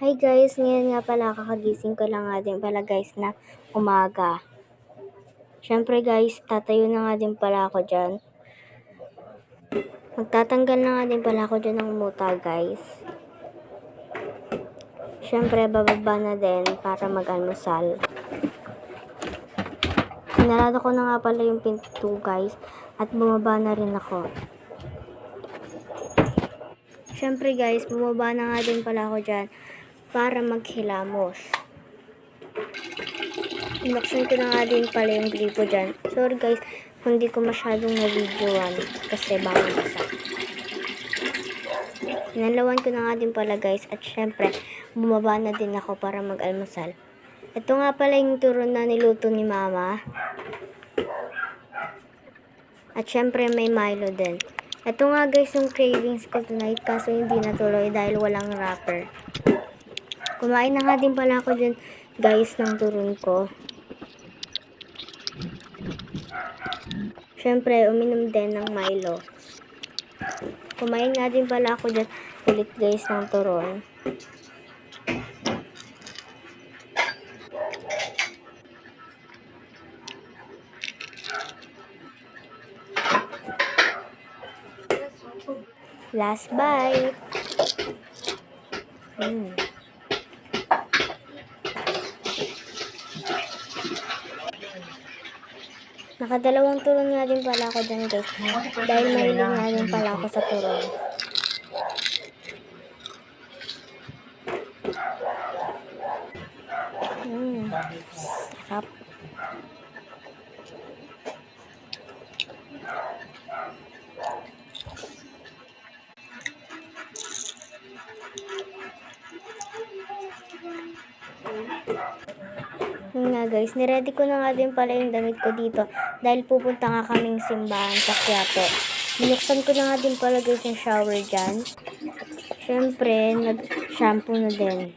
Hi guys, ngayon nga pala kakagising ko lang nga din pala guys na umaga. Syempre guys, tatayo na nga din pala ako dyan. Magtatanggal na nga din pala ako dyan ng muta guys. Syempre bababa na din para mag-almusal. Sinarado ko na nga pala yung pinto guys at bumaba na rin ako. Syempre guys, bumaba na nga din pala ako dyan para maghilamos. Inaksan ko na nga din pala yung gripo dyan. Sorry guys, kung di ko masyadong na-videoan kasi bawal basa. Nalawan ko na nga din pala guys at syempre bumaba na din ako para mag-almusal. Ito nga pala yung turon na niluto ni mama. At syempre may Milo din. Ito nga guys yung cravings ko tonight kaso hindi natuloy dahil walang wrapper. Kumain na nga din pala ako dyan guys ng turon ko. Syempre uminom din ng Milo. Kumain nga din pala ako dyan ulit guys ng turon. Last bite. Nakadalawang turon nga din pala ako dyan guys. Dahil mahilig nga din pala ako sa turon. Sarap. Nga guys, niready ko na nga din pala yung damit ko dito dahil pupunta nga kaming simbahan sa Quiapo. Binuksan ko na nga din pala guys yung shower dyan. Syempre, nag-shampoo na din.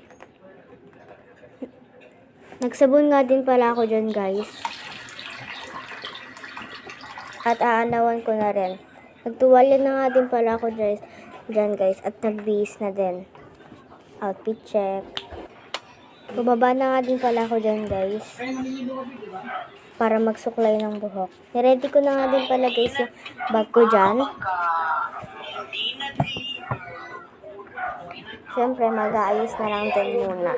Nagsabon nga din pala ako dyan guys. At aalawan ko na rin. Nagtuwalya na nga din pala ako dyan guys at nagbihis na din. Outfit check. Bumaba na nga din pala ako dyan guys. Para magsuklay ng buhok. Niready ko na nga din pala guys yung bag ko dyan. Siyempre mag-aayos na lang din muna.